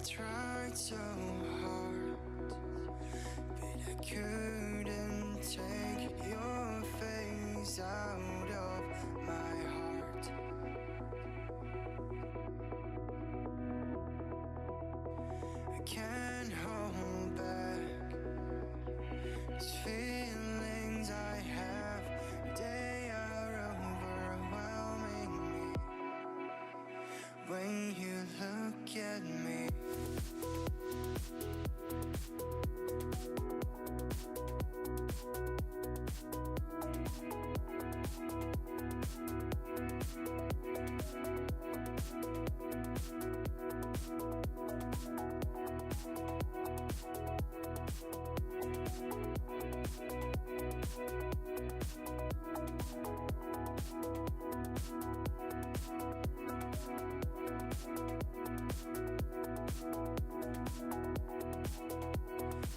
tried so hard, but I couldn't take your face out of my heart. I can't hold back these feelings I have. They are overwhelming me when you look at me.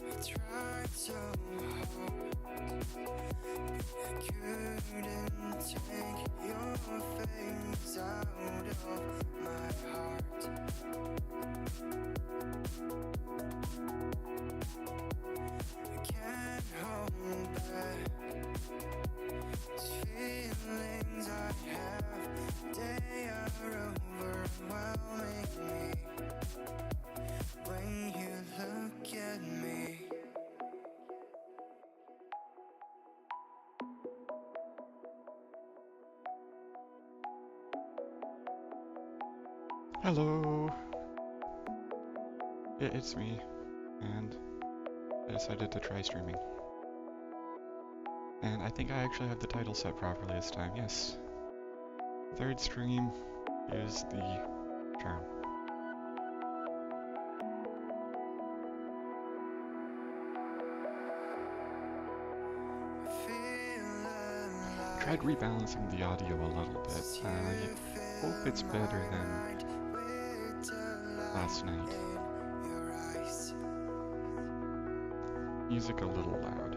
I tried so hard, I couldn't take your face out of my heart. I can't hold back these feelings I have. They are overwhelming me when you look at me. Hello! It's me, and I decided to try streaming. And I think I actually have the title set properly this time, yes. Third stream is the charm. Tried rebalancing the audio a little bit. I hope it's better than last night. Music a little loud.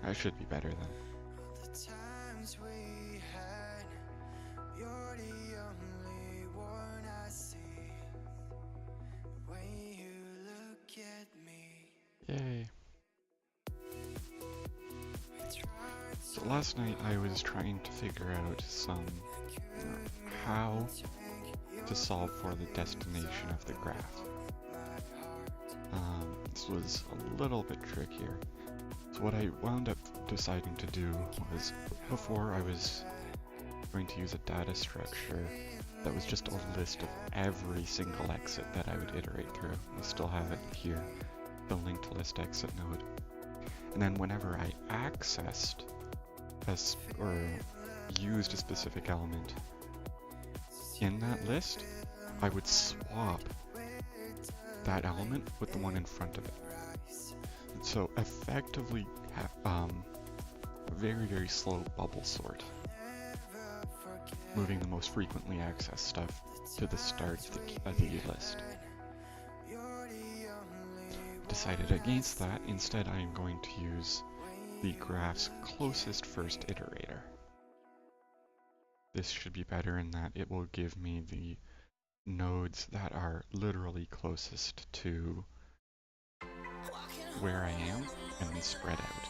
I should be better then. Yay. So last night I was trying to figure out how to solve for the destination of the graph. This was a little bit trickier. So what I wound up deciding to do was, before I was going to use a data structure that was just a list of every single exit that I would iterate through. I still have it here, the linked list exit node. And then whenever I accessed or used a specific element in that list, I would swap that element with the one in front of it. And so effectively have very, very slow bubble sort, moving the most frequently accessed stuff to the start of the list. Decided against that. Instead, I am going to use the graph's closest first iterator. This should be better in that it will give me the nodes that are literally closest to where I am and then spread out.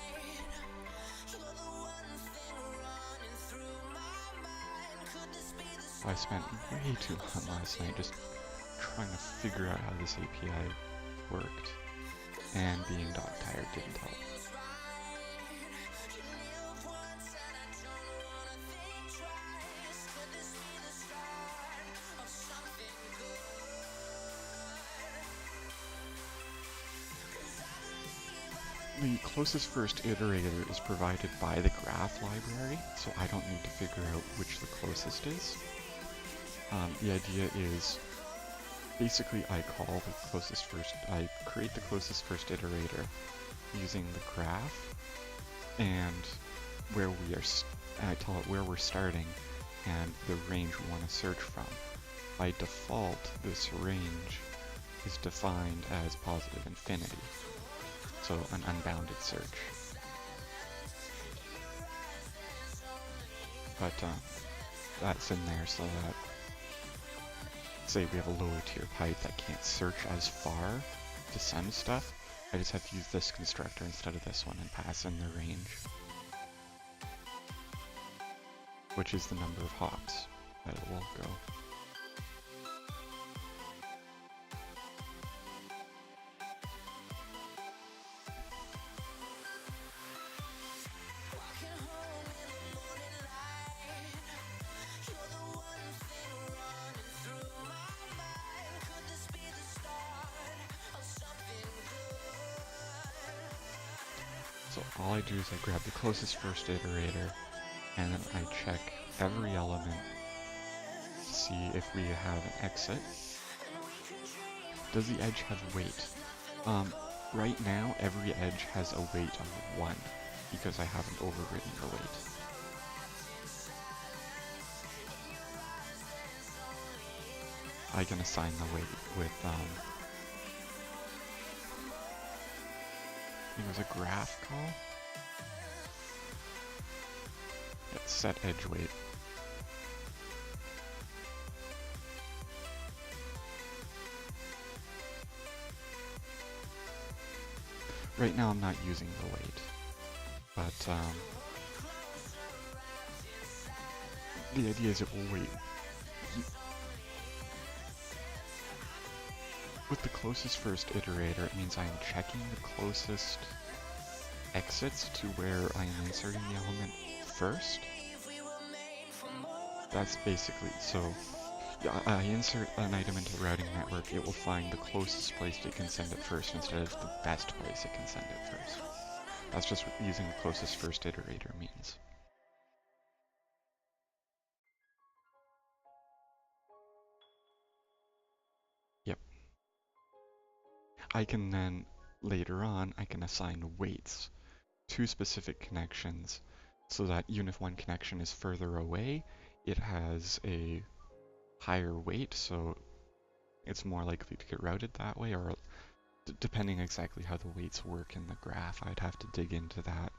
I spent way too long last night just trying to figure out how this API worked, and being dog tired didn't help. The closest first iterator is provided by the graph library, so I don't need to figure out which the closest is. The idea is basically I create the closest first iterator using the graph and where we are, I tell it where we're starting and the range we want to search from. By default, this range is defined as positive infinity, so an unbounded search. But that's in there so that say we have a lower tier pipe that can't search as far to send stuff, I just have to use this constructor instead of this one and pass in the range, which is the number of hops that it will go. So all I do is I grab the closest first iterator, and then I check every element to see if we have an exit. Does the edge have weight? Right now, every edge has a weight of 1, because I haven't overridden the weight. I can assign the weight with, I think it was a graph call? It's set edge weight. Right now I'm not using the weight, but the idea is it will wait. With the closest first iterator, it means I am checking the closest exits to where I am inserting the element first. That's basically, so I insert an item into the routing network, it will find the closest place it can send it first instead of the best place it can send it first. That's just what using the closest first iterator means. Yep. I can then, later on, I can assign weights to specific connections so that even if one connection is further away, it has a higher weight, so it's more likely to get routed that way, or depending exactly how the weights work in the graph, I'd have to dig into that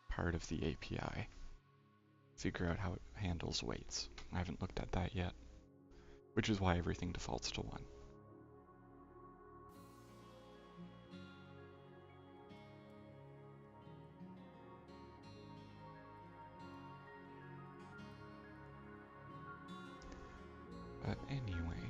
part of the API, figure out how it handles weights. I haven't looked at that yet, which is why everything defaults to 1. But anyway.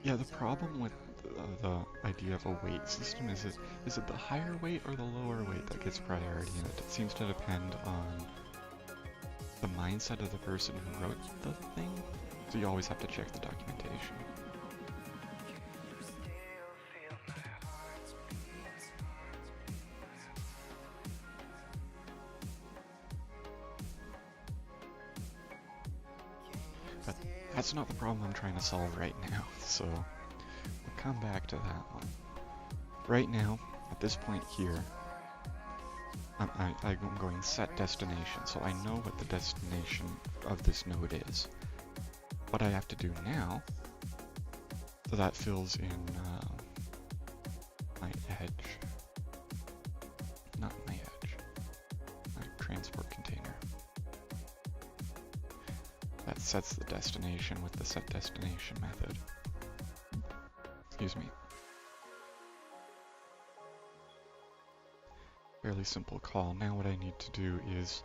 Yeah, the problem with the idea of a weight system is it the higher weight or the lower weight that gets priority, and it seems to depend on the mindset of the person who wrote the thing, so you always have to check the documentation. But that's not the problem I'm trying to solve right now, so we'll come back to that one. Right now, at this point here, I'm going set destination, so I know what the destination of this node is. What I have to do now, so that fills in my edge, not my edge, my transport container. That sets the destination with the set destination method. Excuse me. Fairly simple call. Now what I need to do is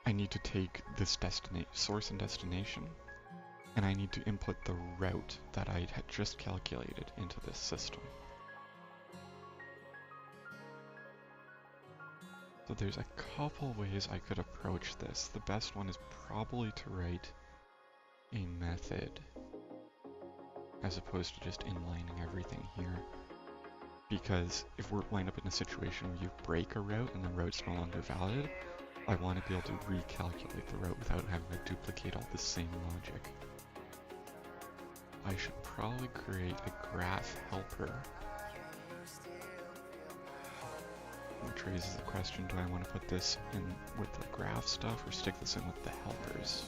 I need to take this source and destination, and I need to input the route that I had just calculated into this system. So there's a couple ways I could approach this. The best one is probably to write a method as opposed to just inlining everything here. Because if we wind up in a situation where you break a route and the route's no longer valid, I want to be able to recalculate the route without having to duplicate all the same logic. I should probably create a graph helper. Which raises the question, do I want to put this in with the graph stuff or stick this in with the helpers?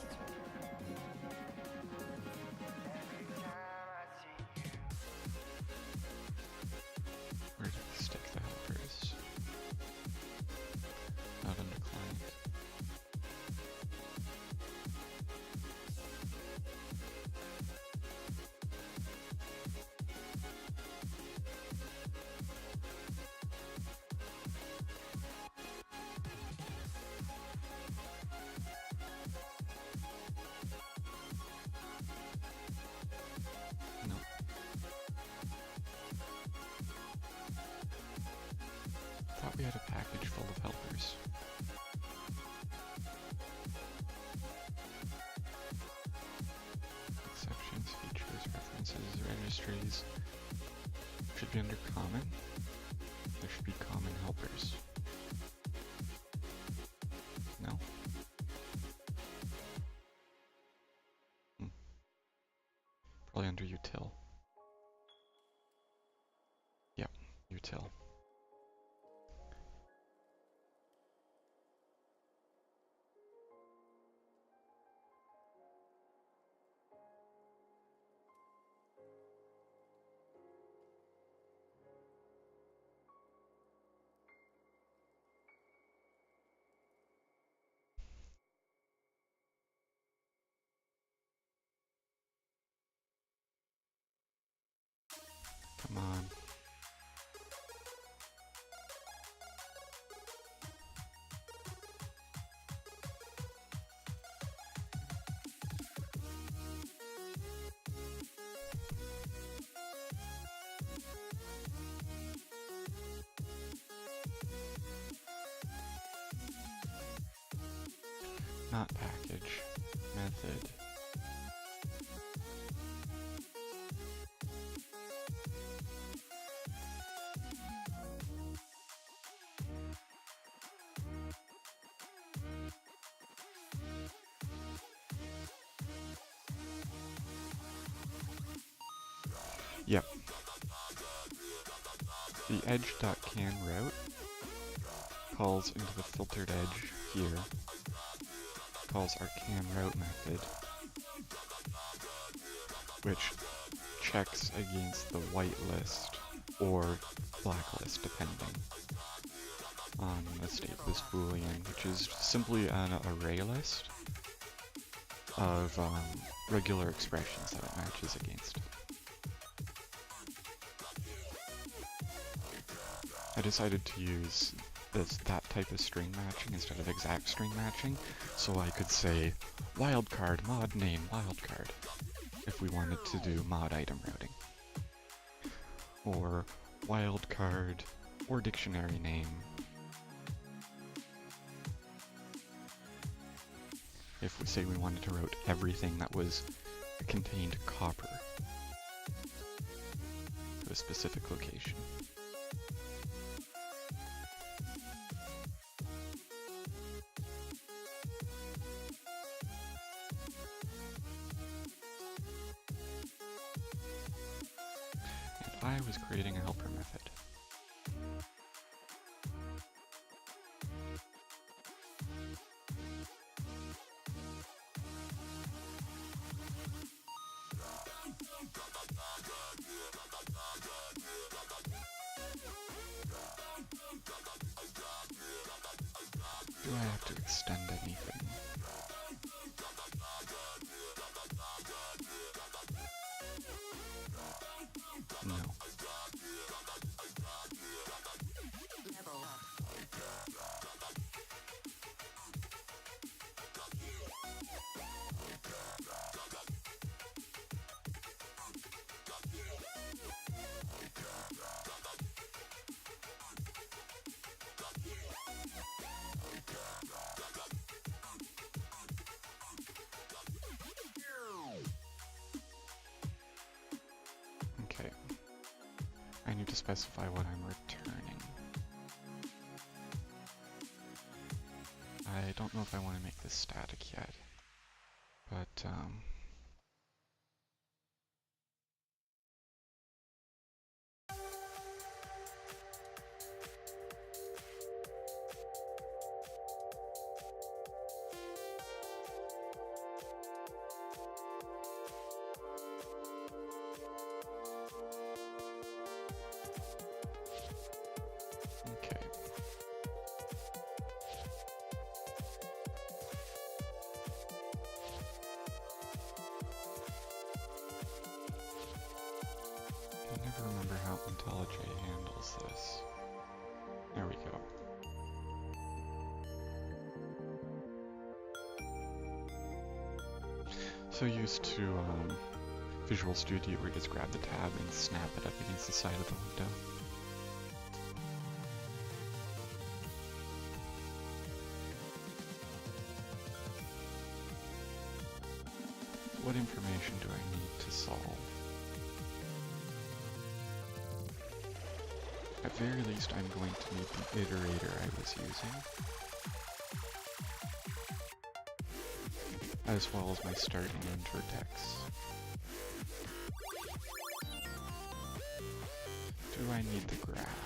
thought we had a package full of helpers. Exceptions, features, references, registries. Should be under common. There should be common helpers. No? Probably under util. Yep, util. Come on. Not package. Method. Yep. The edge.canRoute calls into the filtered edge here, calls our canRoute method, which checks against the whitelist or blacklist depending on the state of this boolean, which is simply an array list of regular expressions that it matches against. I decided to use that type of string matching instead of exact string matching, so I could say wildcard mod name wildcard if we wanted to do mod item routing, or wildcard or dictionary name if we say we wanted to route everything that contained copper to a specific location. I was creating a helper method. Do I have to extend anything? No. Okay. I need to specify what I'm returning. I don't know if I want to make this static yet, but okay. I never remember how IntelliJ handles this. There we go. So used to Visual Studio where you just grab the tab and snap it up against the side of the window. what information do I need to solve? At very least, I'm going to need the iterator I was using, as well as my starting end vertex. Do I need the graph?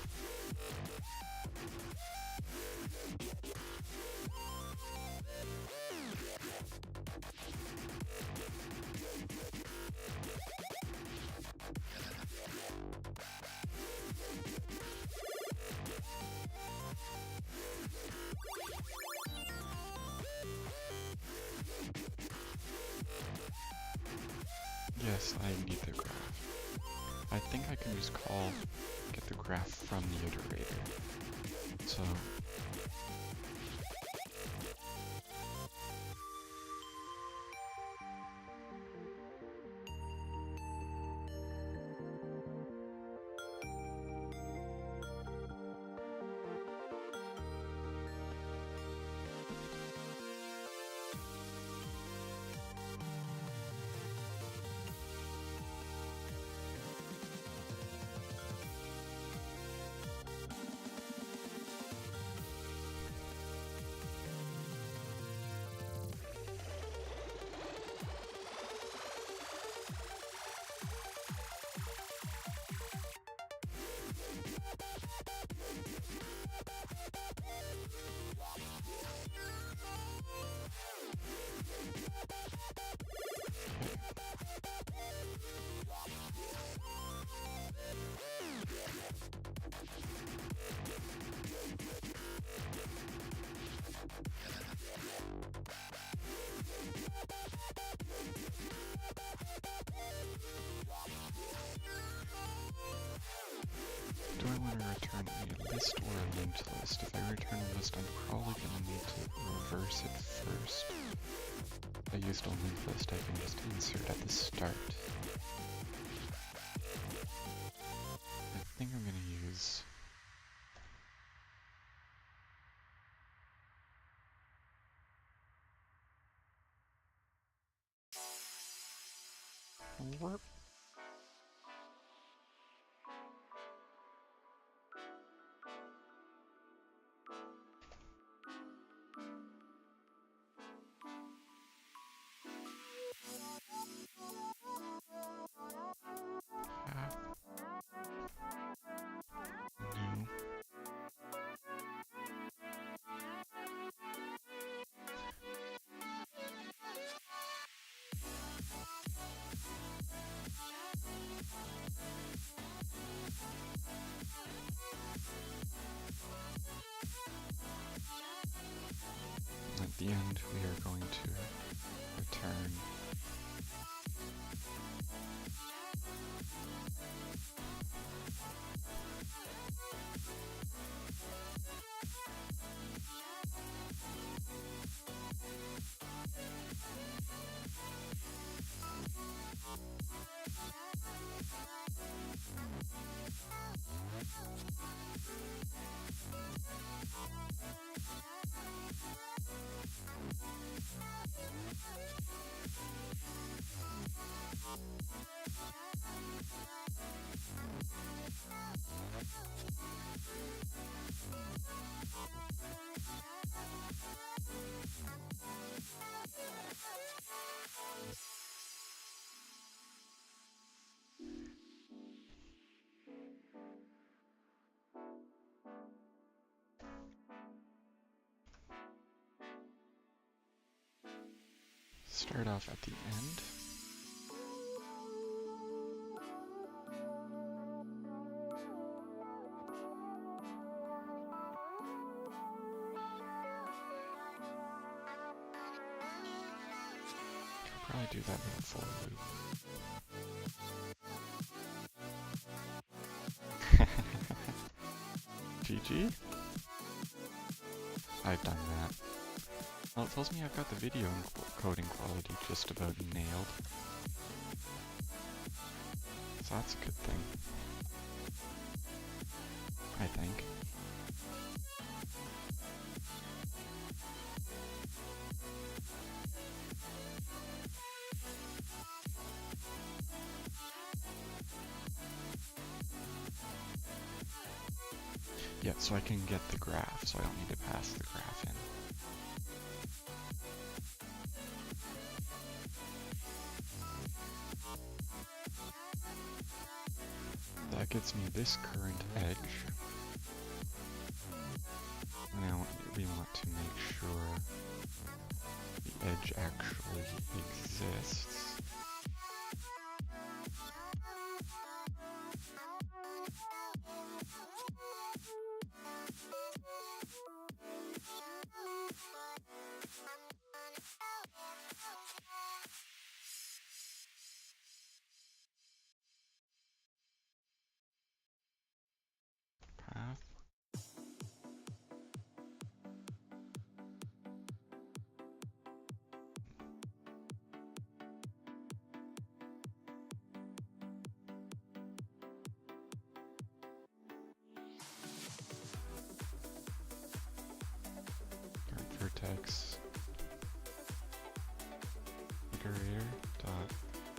Yes, I need the graph. I think I can just get the graph from the iterator. So, do I want to return a list or a linked list? If I return a list, I'm probably going to need to reverse it first. If I used a linked list, I can just insert at the start. I think I'm going to use... warp. New. At the end, we are going to return start off at the end. Could probably do that with a full loop. GG? I've done that. Well, it tells me I've got the video encoding quality just about nailed. So that's a good thing. I think. Yeah, so I can get the graph, so I don't need to pass the graph in. That gets me this current edge. Now we want to make sure the edge actually exists. Path. Vertex iterator dot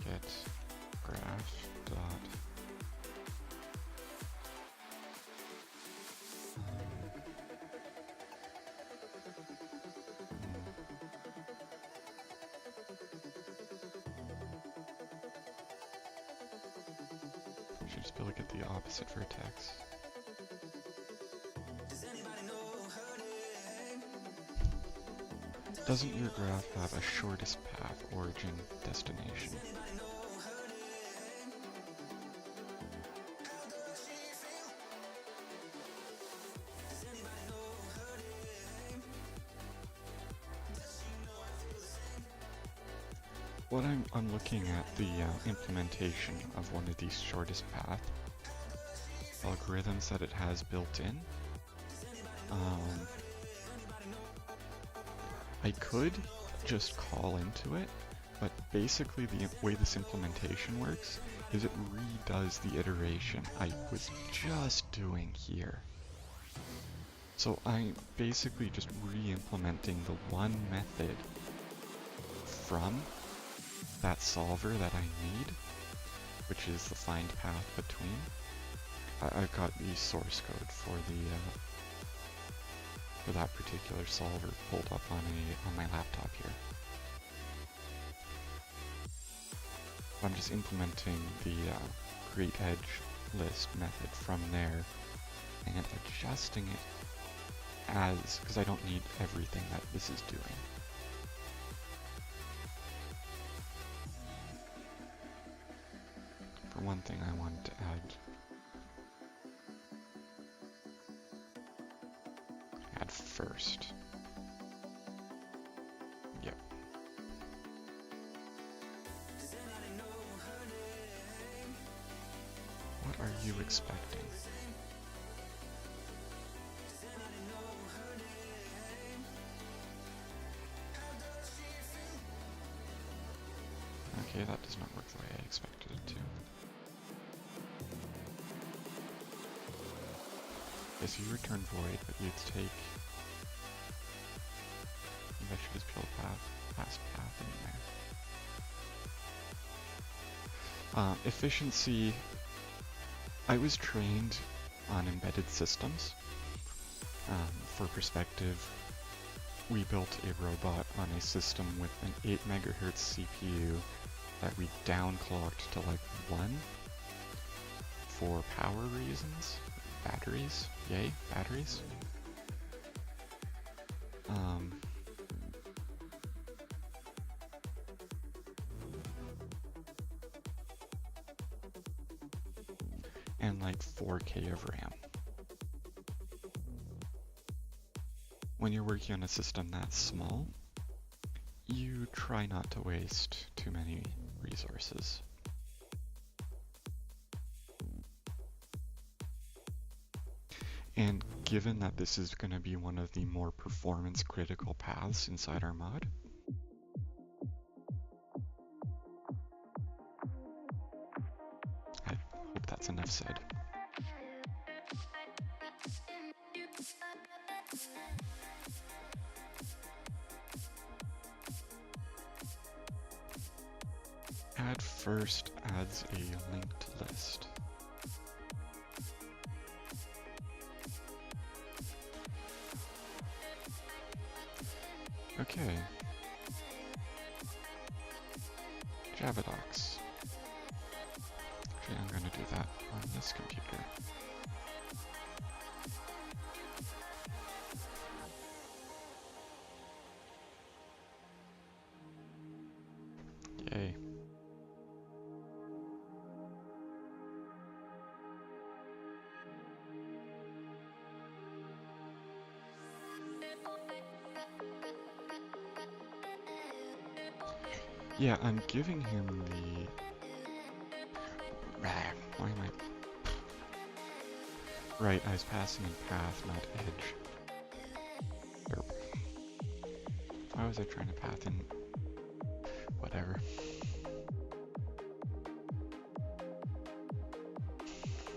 get graph dot should just be able to get the opposite vertex. Doesn't your graph have a shortest path, origin, destination? What I'm looking at the implementation of one of these shortest path algorithms that it has built in. I could just call into it, but basically the way this implementation works is it redoes the iteration I was just doing here. So I'm basically just re-implementing the one method from that solver that I need, which is the find path between. I've got the source code for that particular solver pulled up on my laptop here. I'm just implementing the create edge list method from there and adjusting it as, because I don't need everything that this is doing. For one thing, I wanted to add first. Yep. What are you expecting? Okay, that does not work the way I expected it to. Yes, you return void, but you'd take... I should just build past path in there. Efficiency. I was trained on embedded systems. For perspective, we built a robot on a system with an 8 MHz CPU that we downclocked to like 1 for power reasons. Batteries. Yay, batteries. And like 4K of RAM. When you're working on a system that small, you try not to waste too many resources. And given that this is going to be one of the more performance critical paths inside our mod, I hope that's enough said. Add first adds a linked list. Okay. Java docs. Actually, I'm going to do that on this computer. Yay. Yeah, I'm giving him the... Why am I... Right, I was passing in path, not edge. Derp. Why was I trying to path in... Whatever.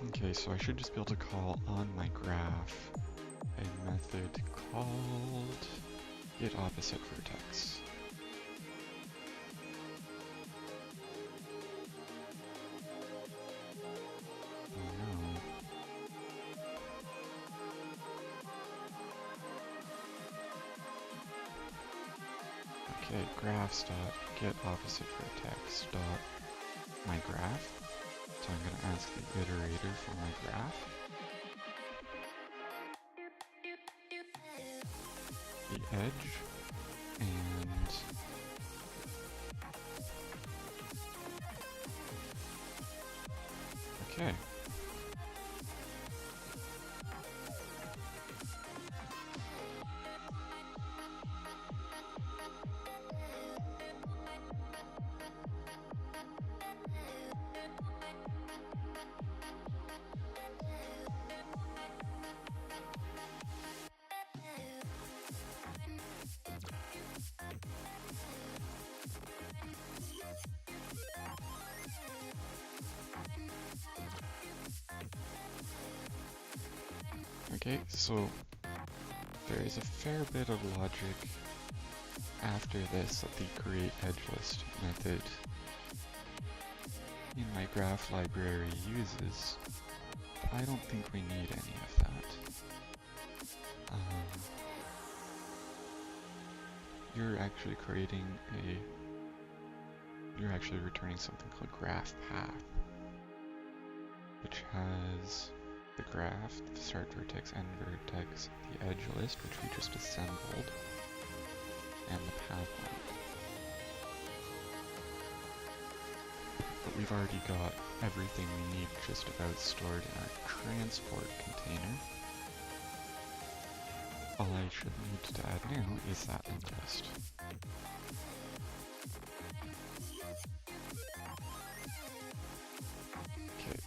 Okay, so I should just be able to call on my graph a method called getOppositeVertex. Oh no. Okay, graphs.getOppositeVertex.myGraph. So I'm going to ask the iterator for my graph. The edge, and okay. Okay, so there is a fair bit of logic after this that the createEdgeList method in my graph library uses, but I don't think we need any of that. You're actually returning something called graph path, which has the graph, the start vertex, end vertex, the edge list, which we just assembled, and the path one. But we've already got everything we need just about stored in our transport container. All I should need to add now is that linked list. Okay.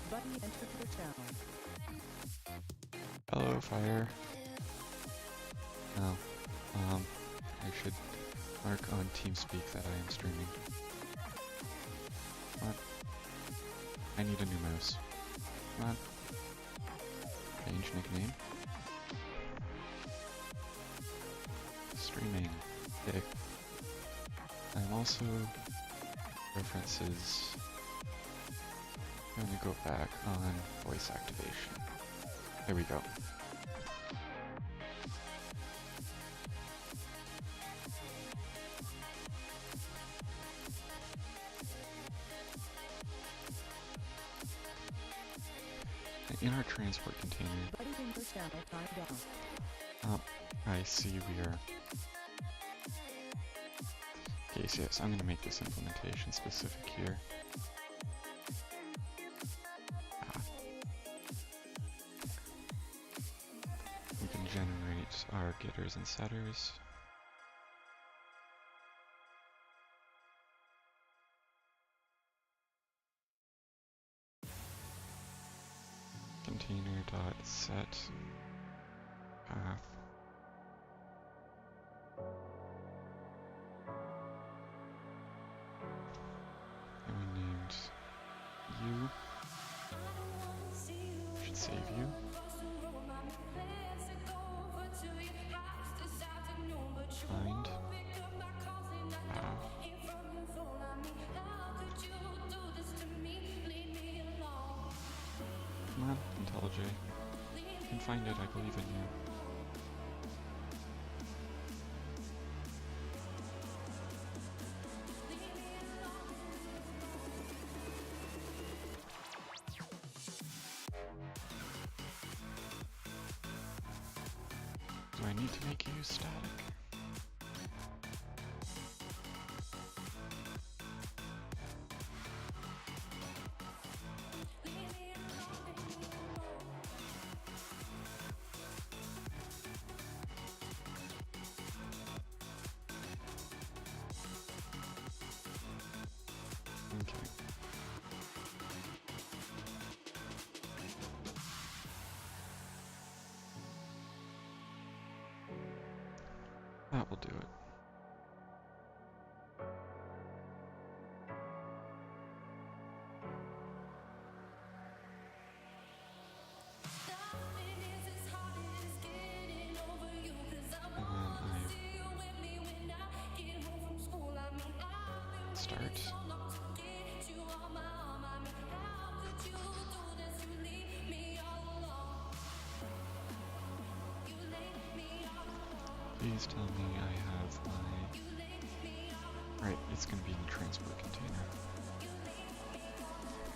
Buddy entered your channel. Hello, Fire. Oh, I should mark on TeamSpeak that I am streaming. What? I need a new mouse. What? Change nickname. Streaming. Dick. I'm also references. I'm gonna go back on voice activation. There we go. In our transport container. Oh, I see we are. Okay, so yes, I'm going to make this implementation specific here. We can generate our getters and setters. Container.set path. And we named you. Should save you. IntelliJ. You can find it, I believe in you. Do I need to make you static? Okay. That will do it. And then I start. Please tell me I have my... Right, it's going to be in the transport container.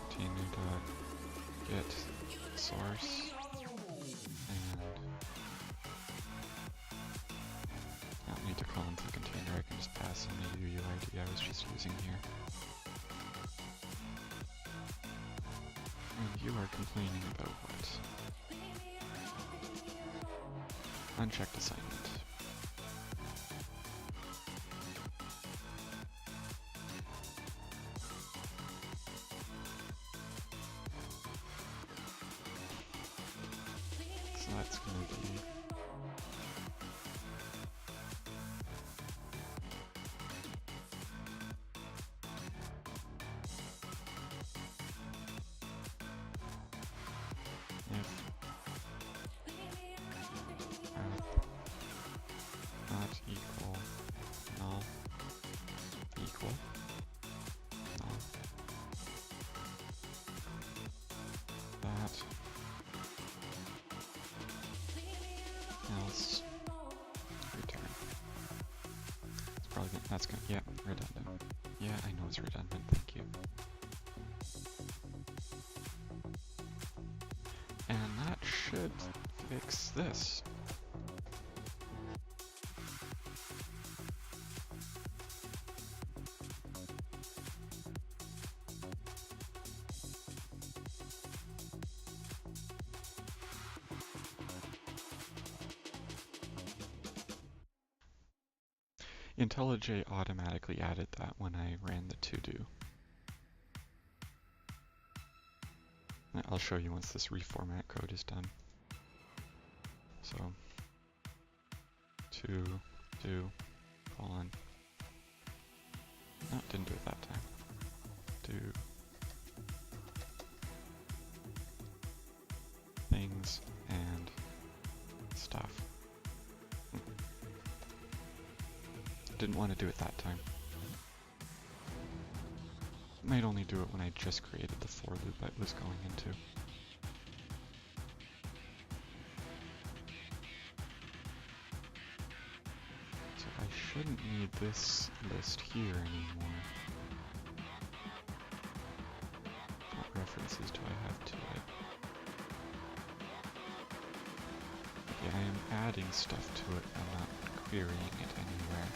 Container.get source. And I don't need to call into the container, I can just pass in the UUID I was just using here. And you are complaining about what? Unchecked assignment. So that's going to be if not equal null equal null that else return. It's probably gonna, that's gonna, yeah, redundant. Yeah, I know it's redundant, thank you. And that should fix this. IntelliJ automatically added that when I ran the to-do. I'll show you once this reformat code is done. So, to do colon. No, didn't do it that time. Do things and stuff. Didn't want to do it that time. Might only do it when I just created the for loop I was going into. So I shouldn't need this list here anymore. What references do I have to it? Yeah, I am adding stuff to it, I'm not querying it anywhere.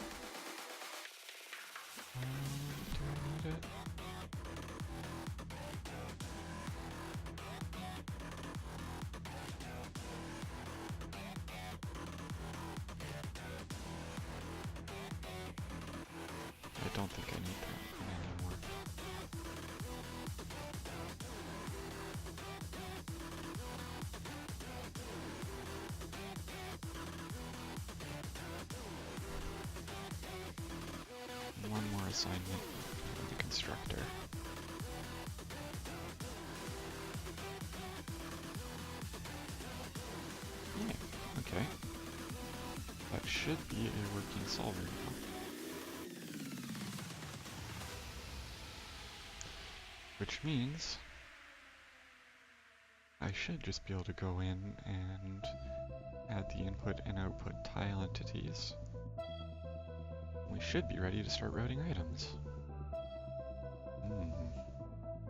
Do I need it? I don't think I need that anymore. One more assignment in the constructor. Yeah, okay. That should be a working solver now. Which means I should just be able to go in and add the input and output tile entities. We should be ready to start routing items.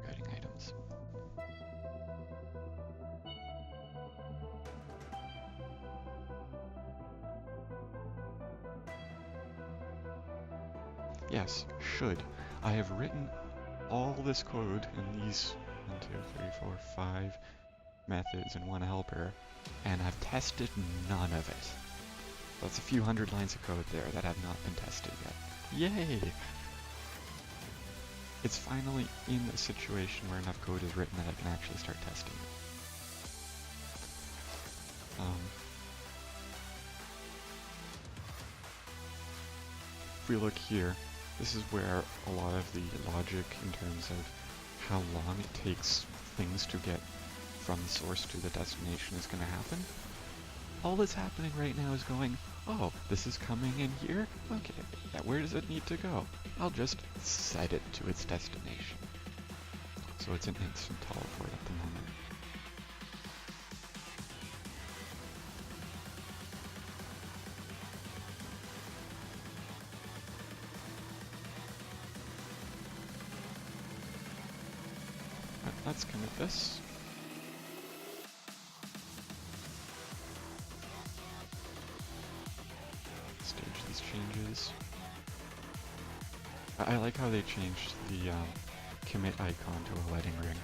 Routing items. Yes, should. I have written all this code in these 1, 2, 3, 4, 5 methods and one helper, and I've tested none of it. That's a few hundred lines of code there that have not been tested yet. Yay! It's finally in a situation where enough code is written that I can actually start testing it. If we look here, this is where a lot of the logic in terms of how long it takes things to get from the source to the destination is going to happen. All that's happening right now is going, oh, this is coming in here? Okay, yeah, where does it need to go? I'll just set it to its destination. So it's an instant teleport at the moment. Let's commit this. Stage these changes. I like how they changed the commit icon to a wedding ring.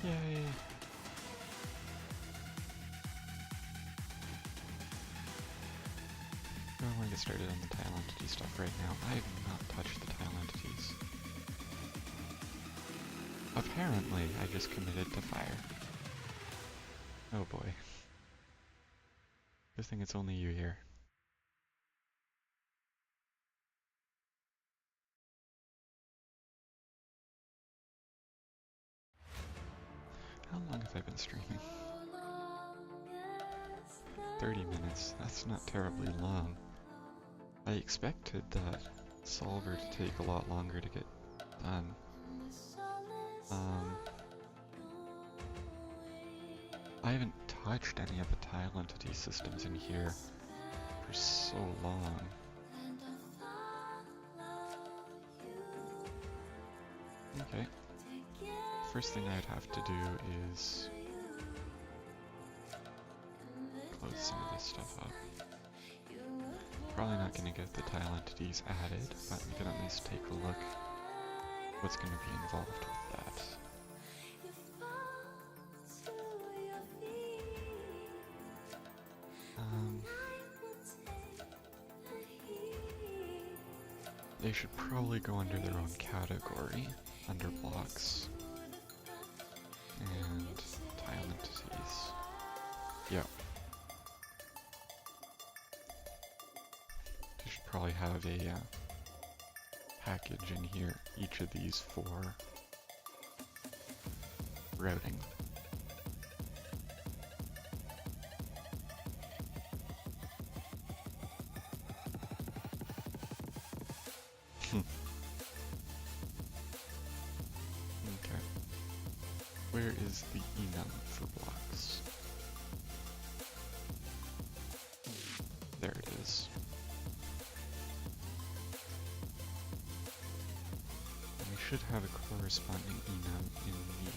Yay! I want to get started on the tile entity stuff right now. I have not touched the tile entities. Apparently, I just committed to fire. Oh boy. Good thing it's only you here. How long have I been streaming? 30 minutes. That's not terribly long. I expected that solver to take a lot longer to get done. I haven't touched any of the tile entity systems in here for so long. Okay. First thing I'd have to do is close some of this stuff up. Probably not going to get the tile entities added, but we can at least take a look what's going to be involved with that. They should probably go under their own category, under blocks and tile entities. Yep. They should probably have a package in here, each of these for routing. Okay. Where is the enum for blocks? There it is. And we should have a corresponding enum in the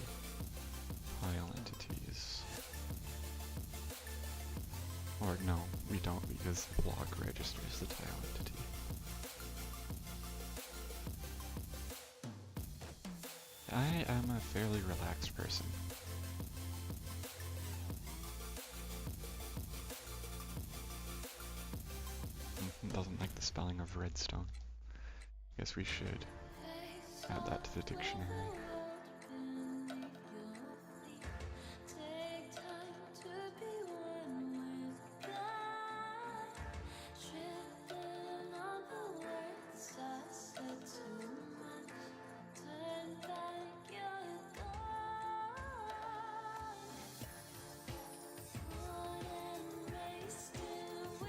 tile entities. Or no, we don't, because the block registers the tile entity. I am a fairly relaxed person. Doesn't like the spelling of redstone. Guess we should add that to the dictionary.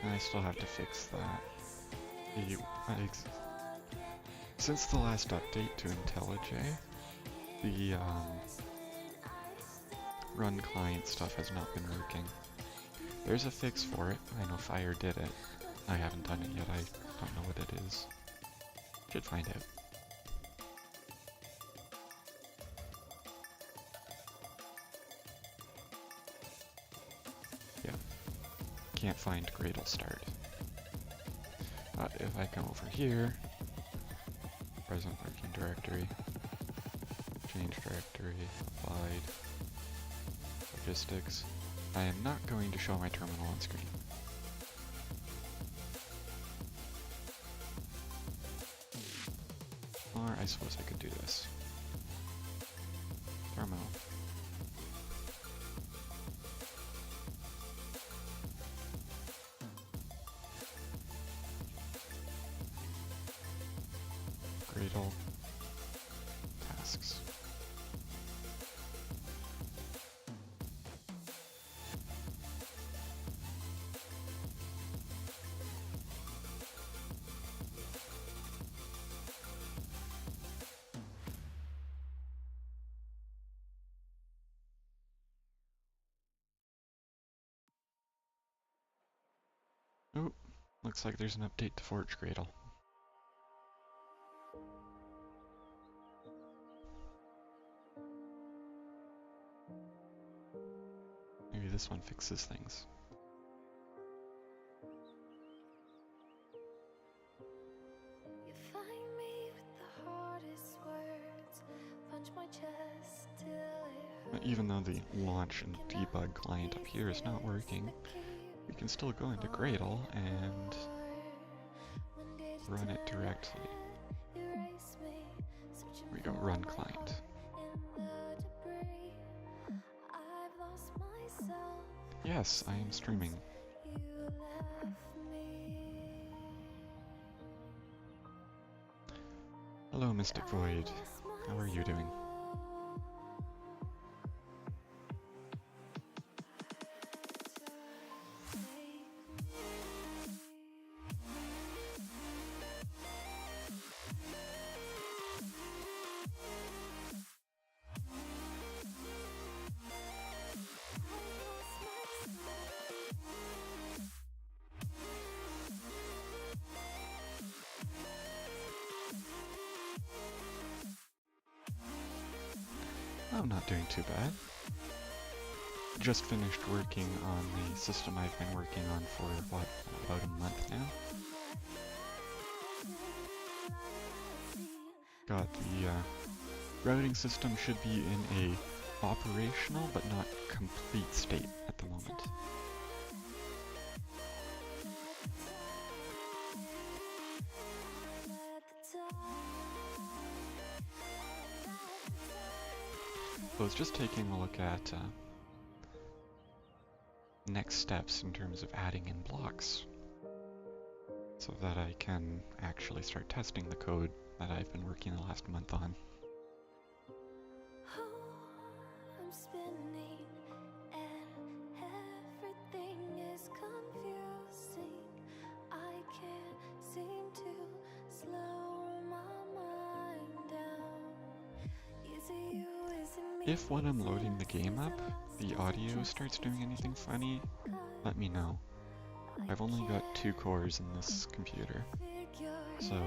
I still have to fix that. Since the last update to IntelliJ, the run client stuff has not been working. There's a fix for it. I know Fire did it. I haven't done it yet. I don't know what it is. Should find out. Yeah. Can't find Gradle start. But if I come over here, present working directory, change directory, applied, logistics, I am not going to show my terminal on screen. Or I suppose I could do this. Terminal. Gradle. Tasks. Oh, looks like there's an update to Forge Gradle. Maybe this one fixes things. You find me with the hardest words, punch my chest till it hurts. Even though the launch and debug client up here is not working, we can still go into Gradle and run it directly. We go run client. Yes, I am streaming. Hello, Mystic Void. How are you doing? I'm not doing too bad. Just finished working on the system I've been working on for, what, about a month now? Got the routing system should be in a operational but not complete state at the moment. So I was just taking a look at next steps in terms of adding in blocks so that I can actually start testing the code that I've been working the last month on. I'm spinning and everything is confusing. I can't seem to slow my mind down. Is it you, is it me? If when I'm loading the game up, the audio starts doing anything funny, let me know. I've only got 2 cores in this computer, so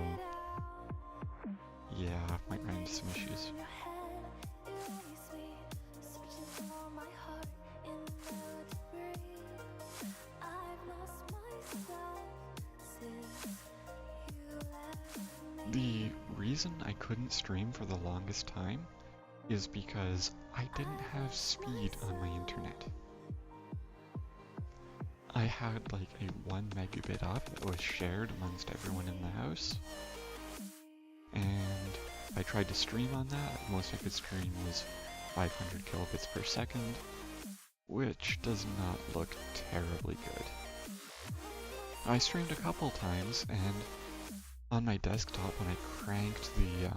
yeah, I might run into some issues. The reason I couldn't stream for the longest time is because I didn't have speed on my internet. I had like a 1 megabit up that was shared amongst everyone in the house, and I tried to stream on that. The most I could stream was 500 kilobits per second, which does not look terribly good. I streamed a couple times, and on my desktop when I cranked the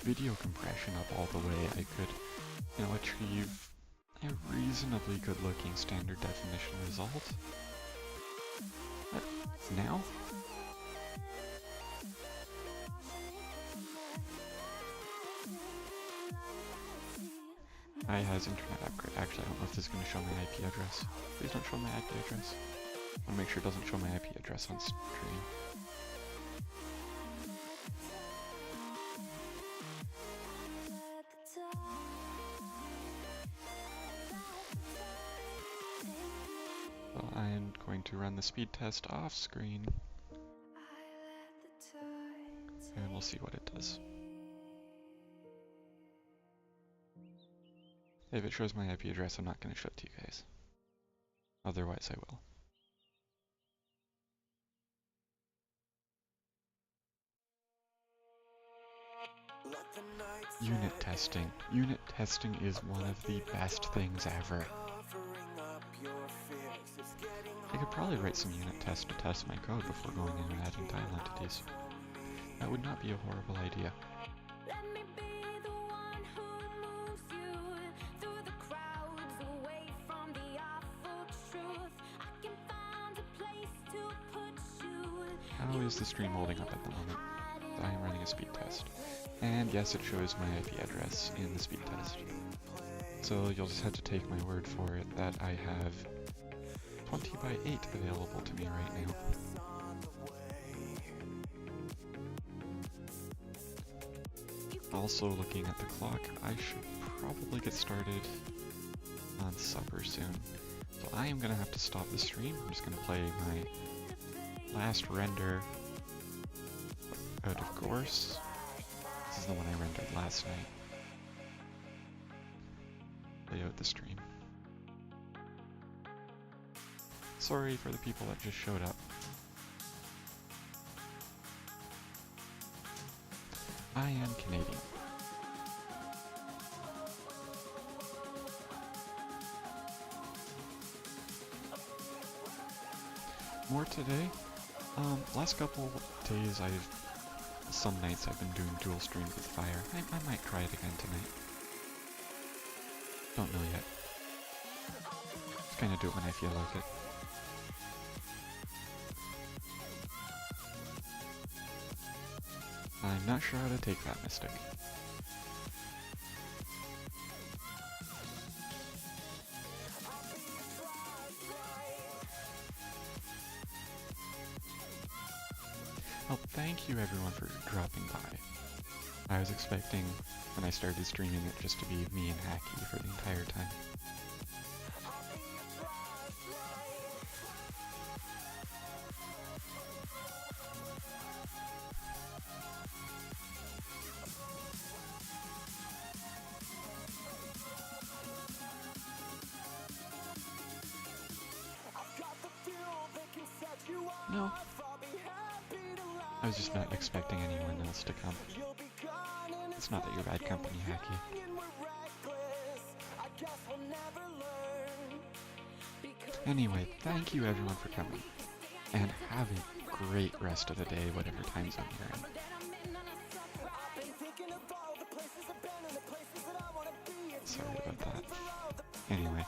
video compression up all the way, I could, achieve a reasonably good looking standard definition result. What? Now? I has internet upgrade. Actually, I don't know if this is going to show my IP address. Please don't show my IP address. I want to make sure it doesn't show my IP address on stream. Well, I am going to run the speed test off screen. And we'll see what it does. If it shows my IP address, I'm not going to show it to you guys. Otherwise, I will. Unit testing. Unit testing is one of the best things ever. I could probably write some unit tests to test my code before going in and adding tile entities. That would not be a horrible idea. How is the stream holding up at the moment? I am running a speed test. And yes, it shows my IP address in the speed test. So you'll just have to take my word for it that I have 20 by 8 available to me right now. Also, looking at the clock, I should probably get started on supper soon. So I am going to have to stop the stream. I'm just going to play my last render out of course. This is the one I rendered last night. Lay out the stream. Sorry for the people that just showed up. I am Canadian. More today. Last couple days some nights I've been doing dual streams with fire. I might try it again tonight. Don't know yet. Just kinda do it when I feel like it. I'm not sure how to take that, Mystic. Well, thank you everyone for dropping by. I was expecting, when I started streaming, it just to be me and Hacky for the entire time. No. I was just not expecting anyone else to come. It's not that you're bad company, Hacky. Anyway, thank you everyone for coming. And have a great rest of the day, whatever time zone you're in. Sorry about that. Anyway.